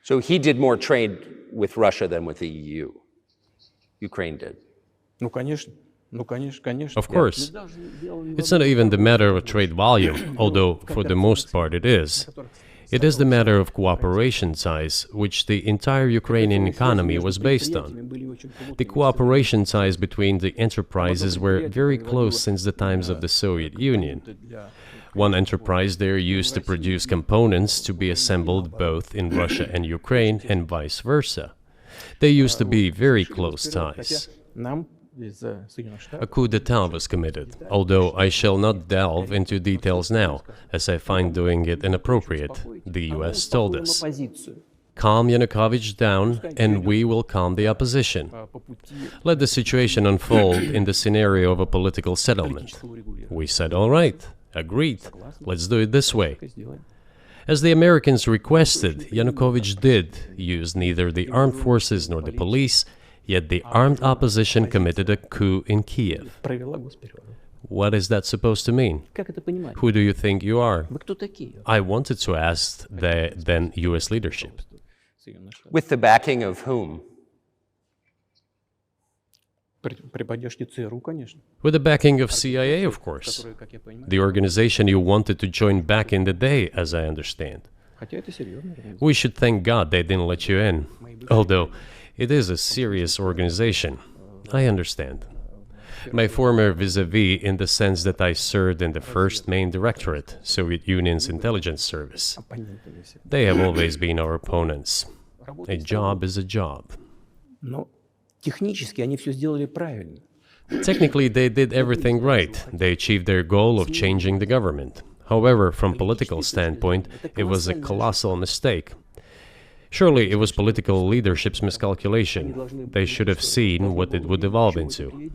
So he did more trade with Russia than with the EU. Ukraine did. Of course. It's not even the matter of trade volume, although for the most part it is. It is the matter of cooperation ties, which the entire Ukrainian economy was based on. The cooperation ties between the enterprises were very close since the times of the Soviet Union. One enterprise there used to produce components to be assembled both in Russia and Ukraine and vice versa. They used to be very close ties. A coup d'etat was committed, although I shall not delve into details now, as I find doing it inappropriate, the US told us. Calm Yanukovych down, and we will calm the opposition. Let the situation unfold in the scenario of a political settlement. We said, all right, agreed, let's do it this way. As the Americans requested, Yanukovych did use neither the armed forces nor the police, yet the armed opposition committed a coup in Kiev. What is that supposed to mean? Who do you think you are? I wanted to ask the then US leadership. With the backing of whom? With the backing of CIA, of course. The organization you wanted to join back in the day, as I understand. We should thank God they didn't let you in. Although, it is a serious organization. I understand. My former vis-a-vis in the sense that I served in the first main directorate, Soviet Union's intelligence service. They have always been our opponents. A job is a job. Technically, they did everything right. They achieved their goal of changing the government. However, from political standpoint, it was a colossal mistake. Surely it was political leadership's miscalculation. They should have seen what it would evolve into.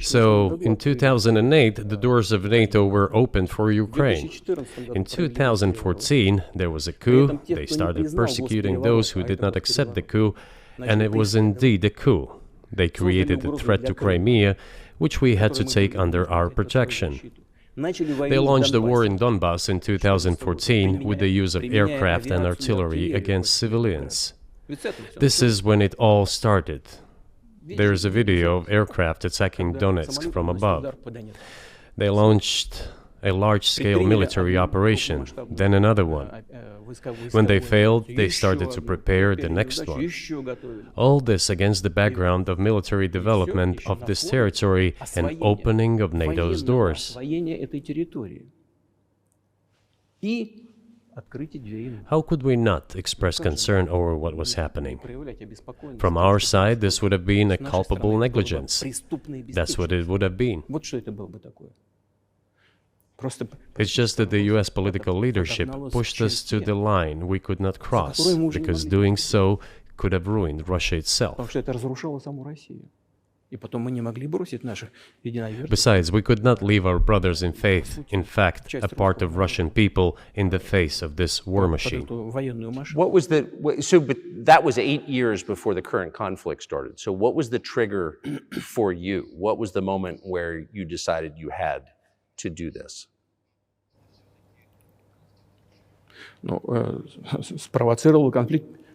So, in 2008, the doors of NATO were opened for Ukraine. In 2014, there was a coup. They started persecuting those who did not accept the coup, and it was indeed a coup. They created a threat to Crimea, which we had to take under our protection. They launched a war in Donbass in 2014 with the use of aircraft and artillery against civilians. This is when it all started. There is a video of aircraft attacking Donetsk from above. They launched a large-scale military operation, then another one. When they failed, they started to prepare the next one. All this against the background of military development of this territory and opening of NATO's doors. How could we not express concern over what was happening? From our side, this would have been a culpable negligence. That's what it would have been. It's just that the US political leadership pushed us to the line we could not cross, because doing so could have ruined Russia itself. Besides, we could not leave our brothers in faith, in fact, a part of Russian people, in the face of this war machine. But that was 8 years before the current conflict started. So what was the trigger for you? What was the moment where you decided you had to do this?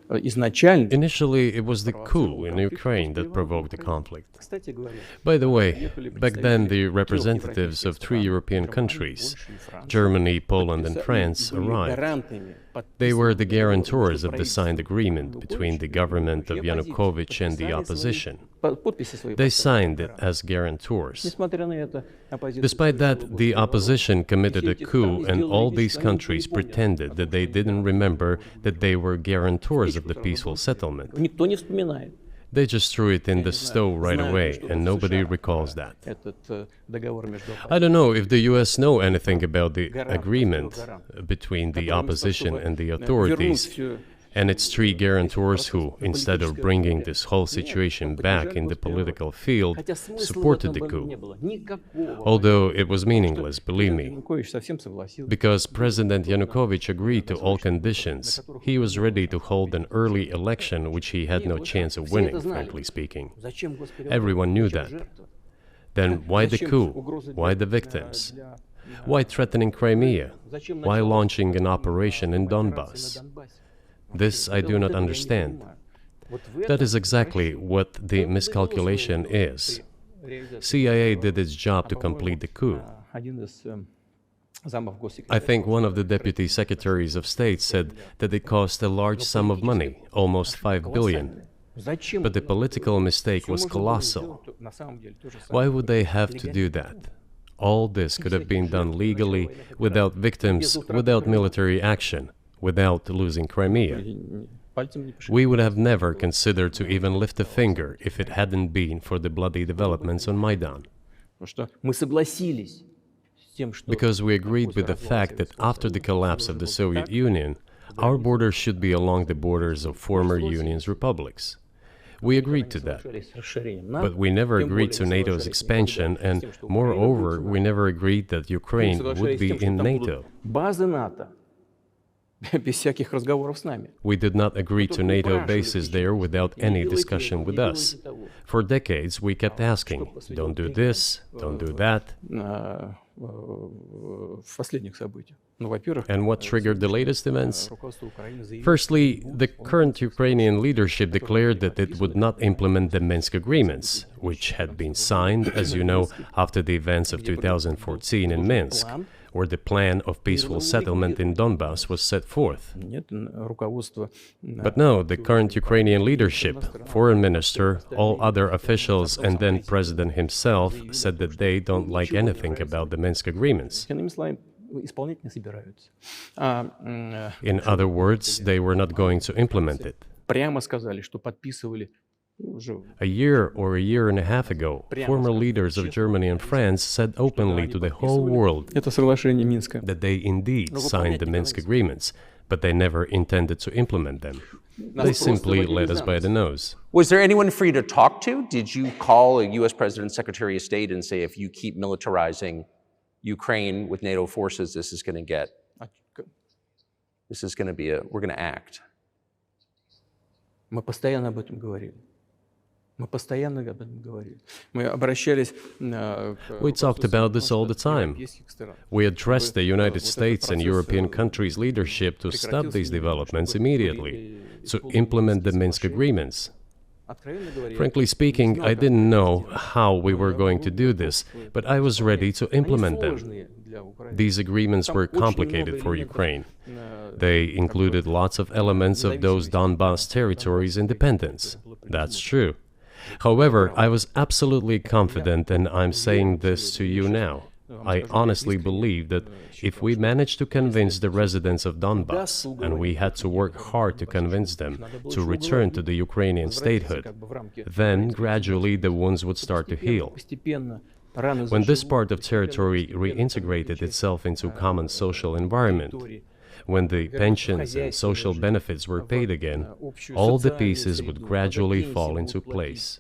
Initially, it was the coup in Ukraine that provoked the conflict. By the way, back then the representatives of 3 European countries, Germany, Poland and France, arrived. They were the guarantors of the signed agreement between the government of Yanukovych and the opposition. They signed it as guarantors. Despite that, the opposition committed a coup, and all these countries pretended that they didn't remember that they were guarantors of the peaceful settlement. They just threw it in the stove right away, and nobody recalls that. I don't know if the US know anything about the agreement between the opposition and the authorities, and its 3 guarantors who, instead of bringing this whole situation back in the political field, supported the coup. Although it was meaningless, believe me, because President Yanukovych agreed to all conditions. He was ready to hold an early election, which he had no chance of winning, frankly speaking. Everyone knew that. Then why the coup? Why the victims? Why threatening Crimea? Why launching an operation in Donbass? This I do not understand. That is exactly what the miscalculation is. CIA did its job to complete the coup. I think one of the deputy secretaries of state said that it cost a large sum of money, almost 5 billion. But the political mistake was colossal. Why would they have to do that? All this could have been done legally, without victims, without military action, without losing Crimea. We would have never considered to even lift a finger if it hadn't been for the bloody developments on Maidan. Because we agreed with the fact that after the collapse of the Soviet Union, our borders should be along the borders of former Union's republics. We agreed to that. But we never agreed to NATO's expansion, and moreover, we never agreed that Ukraine would be in NATO. We did not agree to NATO bases there without any discussion with us. For decades, we kept asking, don't do this, don't do that. And what triggered the latest events? Firstly, the current Ukrainian leadership declared that it would not implement the Minsk agreements, which had been signed, as you know, after the events of 2014 in Minsk, where the plan of peaceful settlement in Donbass was set forth. But no, the current Ukrainian leadership, foreign minister, all other officials, and then president himself said that they don't like anything about the Minsk agreements. In other words, they were not going to implement it. A year or a year and a half ago, former leaders of Germany and France said openly to the whole world that they indeed signed the Minsk agreements, but they never intended to implement them. They simply led us by the nose. Was there anyone for you to talk to? Did you call a U.S. President, Secretary of State and say, if you keep militarizing Ukraine with NATO forces, this is going to be we're going to act? We talked about this all the time. We addressed the United States and European countries' leadership to stop these developments immediately, to implement the Minsk agreements. Frankly speaking, I didn't know how we were going to do this, but I was ready to implement them. These agreements were complicated for Ukraine. They included lots of elements of those Donbass territories' independence. That's true. However, I was absolutely confident, and I'm saying this to you now. I honestly believe that if we managed to convince the residents of Donbass, and we had to work hard to convince them to return to the Ukrainian statehood, then gradually the wounds would start to heal. When this part of territory reintegrated itself into common social environment, when the pensions and social benefits were paid again, all the pieces would gradually fall into place.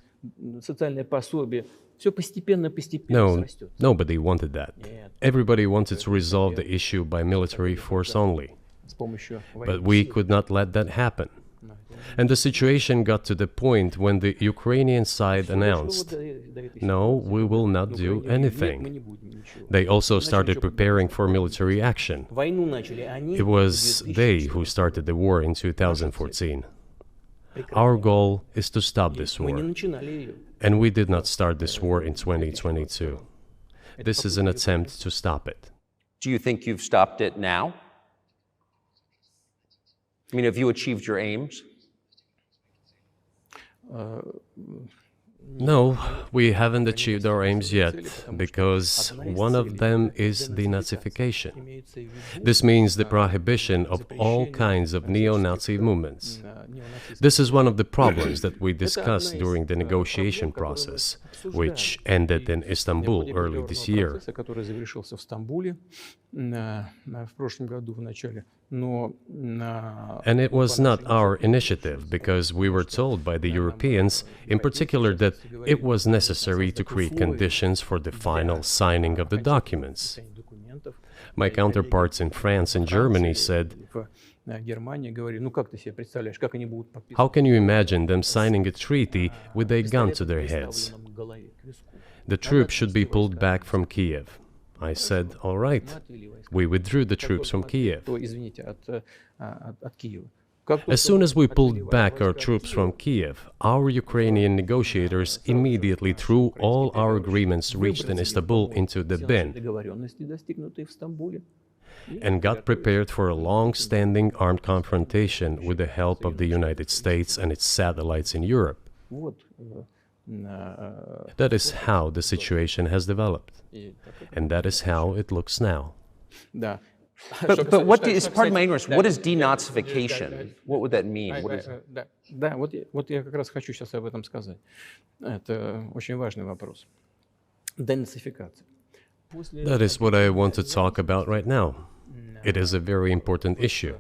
No, nobody wanted that. Everybody wanted to resolve the issue by military force only. But we could not let that happen. And the situation got to the point when the Ukrainian side announced, no, we will not do anything. They also started preparing for military action. It was they who started the war in 2014. Our goal is to stop this war. And we did not start this war in 2022. This is an attempt to stop it. Do you think you've stopped it now? I mean, have you achieved your aims? No, we haven't achieved our aims yet, because one of them is denazification. This means the prohibition of all kinds of neo-Nazi movements. This is one of the problems that we discussed during the negotiation process, which ended in Istanbul early this year. And it was not our initiative, because we were told by the Europeans, in particular, that it was necessary to create conditions for the final signing of the documents. My counterparts in France and Germany said, how can you imagine them signing a treaty with a gun to their heads? The troops should be pulled back from Kiev. I said, all right. We withdrew the troops from Kiev. As soon as we pulled back our troops from Kiev, our Ukrainian negotiators immediately threw all our agreements reached in Istanbul into the bin and got prepared for a long-standing armed confrontation with the help of the United States and its satellites in Europe. That is how the situation has developed, and that is how it looks now. But what is, pardon my ignorance, what is denazification? What would that mean? What is... Да, вот я как раз хочу сейчас об этом сказать. Это очень важный вопрос. Денацификация. That is what I want to talk about right now. It is a very important issue.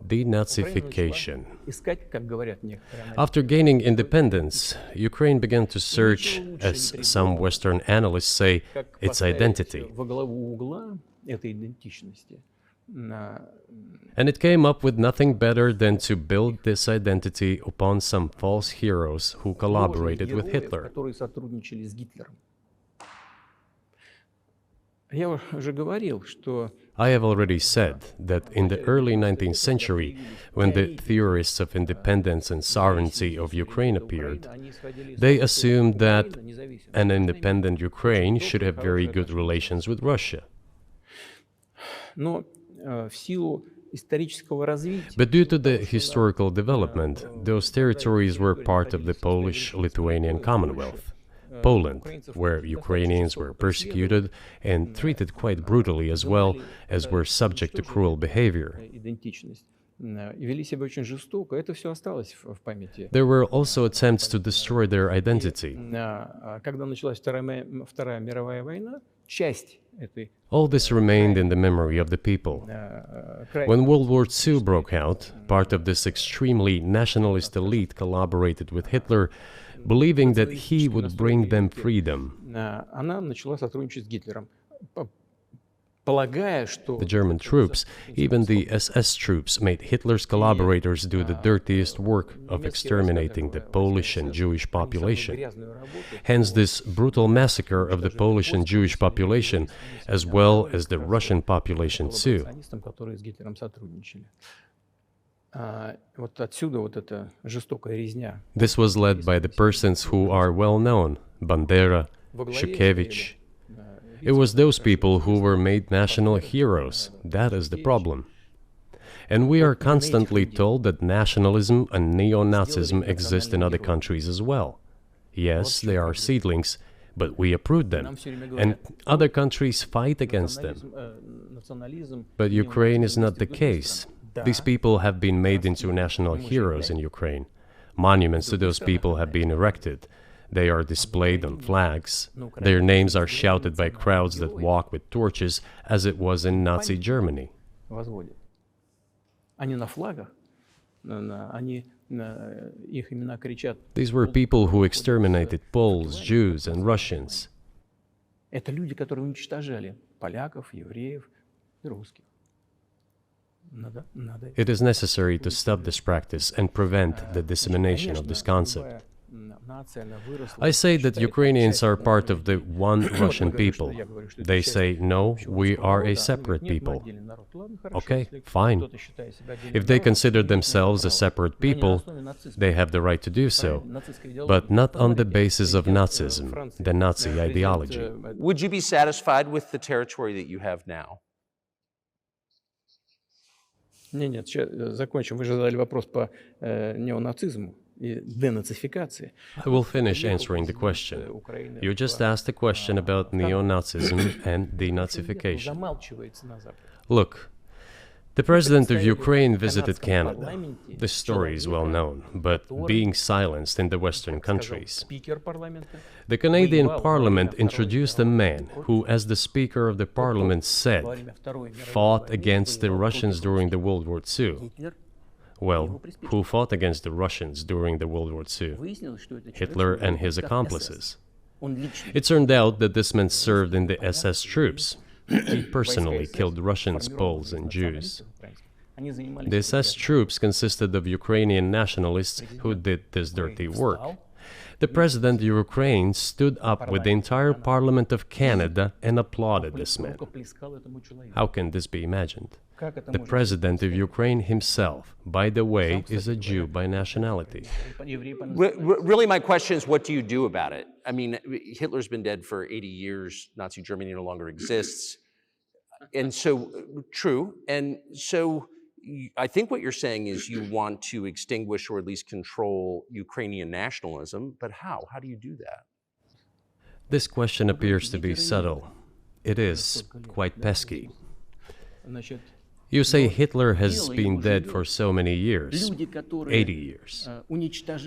Denazification. After gaining independence, Ukraine began to search, as some Western analysts say, its identity. And it came up with nothing better than to build this identity upon some false heroes who collaborated with Hitler. I have already said that in the early 19th century, when the theorists of independence and sovereignty of Ukraine appeared, they assumed that an independent Ukraine should have very good relations with Russia. But due to the historical development, those territories were part of the Polish-Lithuanian Commonwealth, Poland, where Ukrainians were persecuted and treated quite brutally as well as were subject to cruel behavior. There were also attempts to destroy their identity. All this remained in the memory of the people. When World War II broke out, part of this extremely nationalist elite collaborated with Hitler, believing that he would bring them freedom. The German troops, even the SS troops, made Hitler's collaborators do the dirtiest work of exterminating the Polish and Jewish population. Hence this brutal massacre of the Polish and Jewish population, as well as the Russian population too. This was led by the persons who are well known, Bandera, Shukevich. It was those people who were made national heroes. That is the problem. And we are constantly told that nationalism and neo-Nazism exist in other countries as well. Yes, they are seedlings, but we uproot them, and other countries fight against them. But Ukraine is not the case. These people have been made into national heroes in Ukraine. Monuments to those people have been erected. They are displayed on flags. Their names are shouted by crowds that walk with torches, as it was in Nazi Germany. These were people who exterminated Poles, Jews, and Russians. It is necessary to stop this practice and prevent the dissemination of this concept. I say that Ukrainians are part of the one Russian people. They say, no, we are a separate people. Okay, fine. If they consider themselves a separate people, they have the right to do so, but not on the basis of Nazism, the Nazi ideology. Would you be satisfied with the territory that you have now? Нет, закончим. Вы же задали вопрос по неонацизму и денацификации. I will finish answering the question. You just asked a question about neo-Nazism and denazification. Look, the president of Ukraine visited Canada. The story is well known, but being silenced in the Western countries. The Canadian Parliament introduced a man who, as the Speaker of the Parliament said, fought against the Russians during the World War II. Well, who fought against the Russians during the World War II? Hitler and his accomplices. It turned out that this man served in the SS troops. He personally killed Russians, Poles, and Jews. The SS troops consisted of Ukrainian nationalists who did this dirty work. The president of Ukraine stood up with the entire parliament of Canada and applauded this man. How can this be imagined? The president of Ukraine himself, by the way, is a Jew by nationality. Really, my question is, what do you do about it? I mean, Hitler's been dead for 80 years. Nazi Germany no longer exists. And so, true. And so I think what you're saying is you want to extinguish or at least control Ukrainian nationalism. But how? How do you do that? This question appears to be subtle. It is quite pesky. You say Hitler has been dead for so many years, 80 years.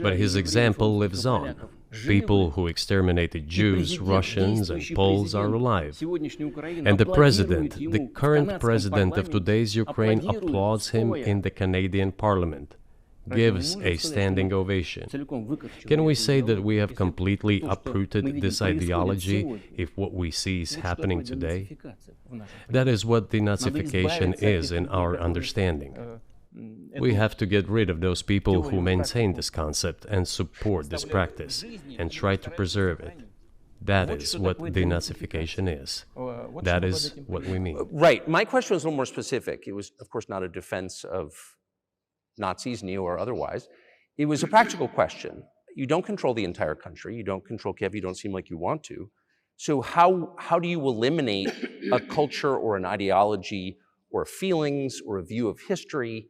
But his example lives on. People who exterminated Jews, Russians, and Poles are alive. And the president, the current president of today's Ukraine, applauds him in the Canadian Parliament, gives a standing ovation. Can we say that we have completely uprooted this ideology if what we see is happening today? That is what denazification is in our understanding. We have to get rid of those people who maintain this concept and support this practice and try to preserve it. That is what denazification is. That is what we mean. Right. My question was a little more specific. It was, of course, not a defense of Nazis, neo or otherwise. It was a practical question. You don't control the entire country. You don't control Kiev. You don't seem like you want to. So how do you eliminate a culture or an ideology or feelings or a view of history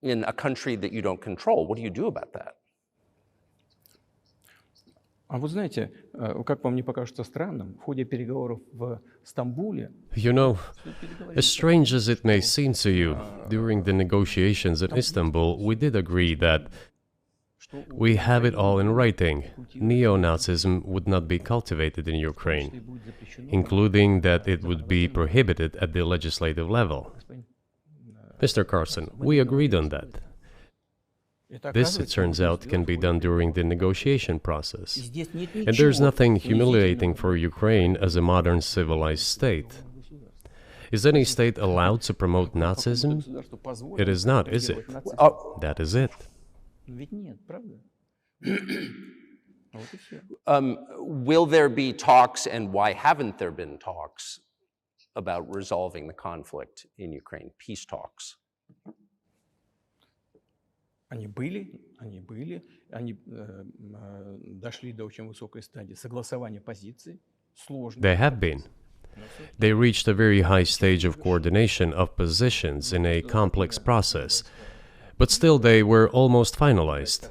in a country that you don't control? What do you do about that? А вы знаете, как вам не покажется странным, в ходе переговоров в Стамбуле... You know, as strange as it may seem to you, during the negotiations in Istanbul, we did agree that we have it all in writing. Neo-Nazism would not be cultivated in Ukraine, including that it would be prohibited at the legislative level. Mr. Carlson, we agreed on that. This, it turns out, can be done during the negotiation process. And there's nothing humiliating for Ukraine as a modern civilized state. Is any state allowed to promote Nazism? It is not, is it? That is it. Will there be talks, and why haven't there been talks about resolving the conflict in Ukraine, peace talks? Они дошли до очень высокой стадии согласования позиций, сложно. They have been. They reached a very high stage of coordination of positions in a complex process, but still they were almost finalized.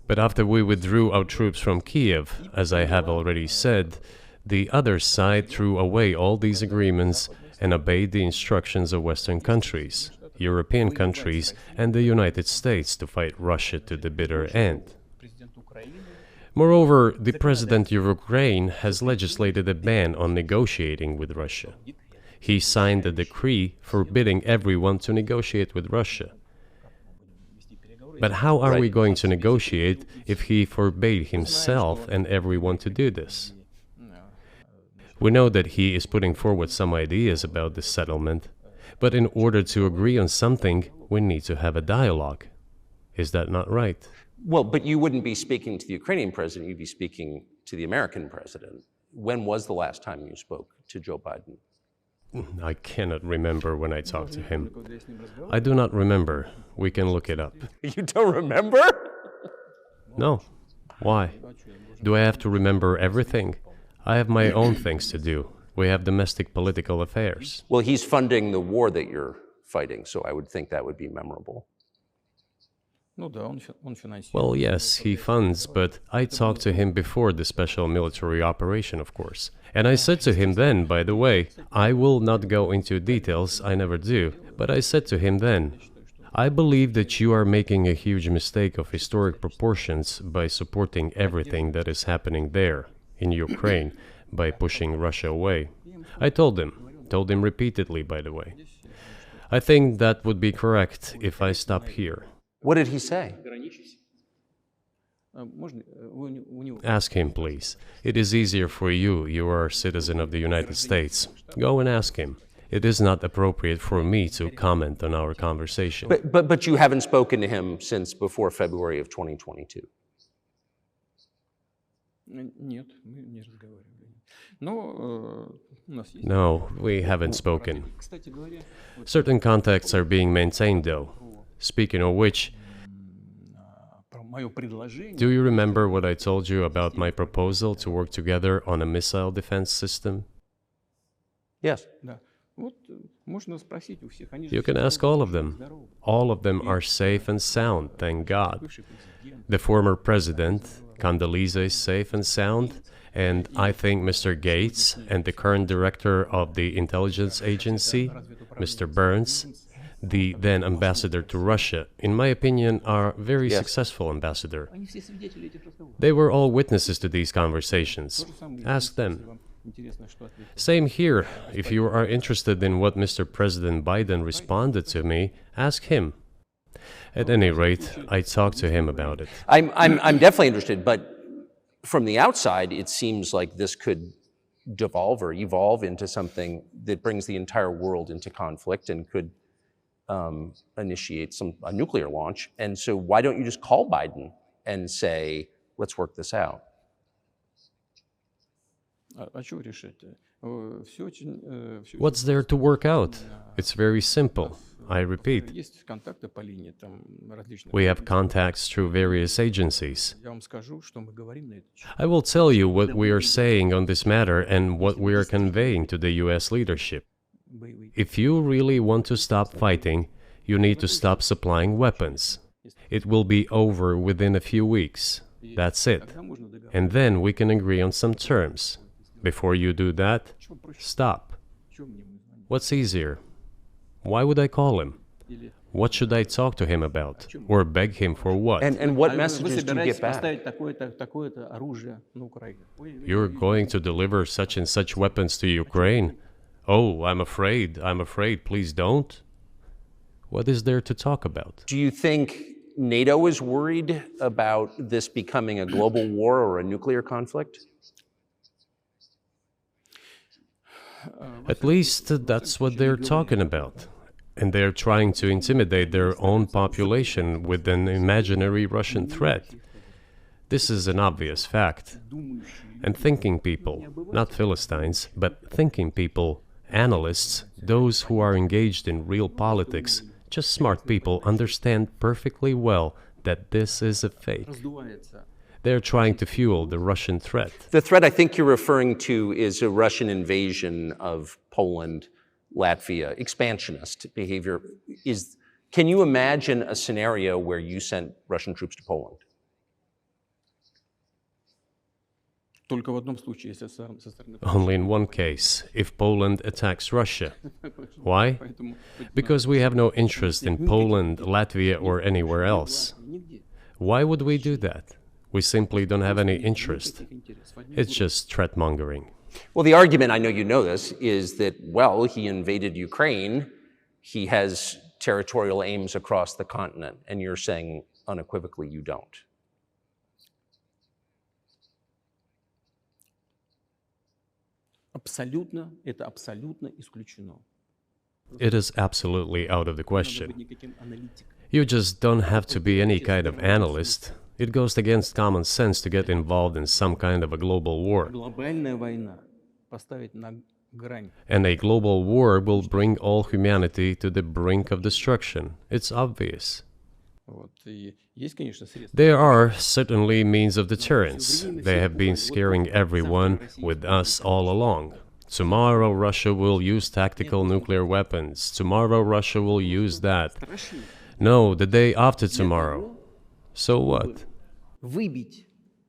But after we withdrew our troops from Kiev, as I have already said, the other side threw away all these agreements and obeyed the instructions of Western countries, European countries, and the United States to fight Russia to the bitter end. Moreover, the president of Ukraine has legislated a ban on negotiating with Russia. He signed a decree forbidding everyone to negotiate with Russia. But how are we going to negotiate if he forbade himself and everyone to do this? We know that he is putting forward some ideas about this settlement, but in order to agree on something, we need to have a dialogue. Is that not right? Well, but you wouldn't be speaking to the Ukrainian president, you'd be speaking to the American president. When was the last time you spoke to Joe Biden? I cannot remember when I talked to him. I do not remember. We can look it up. You don't remember? No. Why? Do I have to remember everything? I have my own things to do. We have domestic political affairs. Well, he's funding the war that you're fighting, so I would think that would be memorable. Well, yes, he funds, but I talked to him before the special military operation, of course. And I said to him then, by the way, I will not go into details, I never do, but I said to him then, I believe that you are making a huge mistake of historic proportions by supporting everything that is happening there, in Ukraine, by pushing Russia away. I told him repeatedly, by the way. I think that would be correct if I stop here. What did he say? Ask him, please. It is easier for you. You are a citizen of the United States. Go and ask him. It is not appropriate for me to comment on our conversation. But you haven't spoken to him since before February of 2022? Нет, мы не разговаривали. Но у нас есть. No, we haven't spoken. Кстати говоря, вот Certain contacts are being maintained, though. Speaking of which, про мое предложение. do you remember what I told you about my proposal to work together on a missile defense system? Yes. Да. Вот можно спросить у всех. Они же You can все ask all of живы, them. здоровы. All of them are safe and sound, thank God. Бывший президент. The former president, Condoleezza, is safe and sound, and I think Mr. Gates and the current director of the intelligence agency, Mr. Burns, the then ambassador to Russia, in my opinion, are very Yes. successful ambassador. Они все свидетели этих разговоров. They were all witnesses to these conversations. То же самое, Ask если them. вам интересно, что ответил. Same here. If you are interested in what Mr. President Biden responded to me, ask him. At any rate, I talked to him about it. I'm definitely interested, but from the outside, it seems like this could devolve or evolve into something that brings the entire world into conflict and could initiate a nuclear launch. And so why don't you just call Biden and say, let's work this out? А что решить? Все очень... What's there to work out? It's very simple. I repeat, Есть контакты по линии там различных. we have contacts through various agencies. Я вам скажу, что мы говорим на эту тему. I will tell you what we are saying on this matter and what we are conveying to the US leadership. Боевые. If you really want to stop fighting, you need to stop supplying weapons. It will be over within a few weeks. That's it. Тогда можно договориться. And then we can agree on some terms. Before you do that, Что проще? stop. Чем мне звонить? What's easier? Why would I call him? Или What should I talk to him about? Or beg him for what? And what вы messages do you собираетесь get back? поставить такое-то оружие на Украину? You're going to deliver such and such weapons to Ukraine? Oh, I'm afraid, please don't. What is there to talk about? Do you think NATO is worried about this becoming a global war or a nuclear conflict? At least that's what they're talking about. And they're trying to intimidate their own population with an imaginary Russian threat. This is an obvious fact. And thinking people, not Philistines, but thinking people, analysts, those who are engaged in real politics, just smart people, understand perfectly well that this is a fake. Раздувается. They're trying to fuel the Russian threat. The threat I think you're referring to is a Russian invasion of Poland, Latvia, expansionist behavior. Can you imagine a scenario where you sent Russian troops to Poland? Только в одном случае, если со стороны. Only in one case, if Poland attacks Russia. Why? Поэтому Because we have no interest in Poland, Latvia, or anywhere else. нигде. Why would we do that? We simply don't have any interest. It's just threat mongering. Well, the argument, I know you know this, is that, well, he invaded Ukraine, he has territorial aims across the continent, and you're saying unequivocally you don't. Это абсолютно исключено. It is absolutely out of the Не question. быть никаким аналитиком. You just don't have to be any kind of analyst. It goes against common sense to get involved in some kind of a global war. Глобальная война поставить на грань. And a global war will bring all humanity to the brink of destruction. It's obvious. Вот. И есть, конечно, средства. There are certainly means of deterrence. They have been scaring everyone with us all along. Tomorrow Russia will use tactical nuclear weapons. Tomorrow Russia will use that. Страшно No, the day after tomorrow. So what? выбить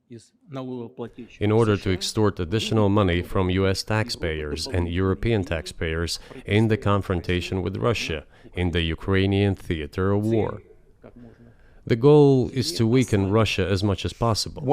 из налогоплательщиков In order to США extort additional money from US taxpayers and European taxpayers in the confrontation with Russia in the Ukrainian theater of war. как можно The goal is to weaken Russia as much as possible.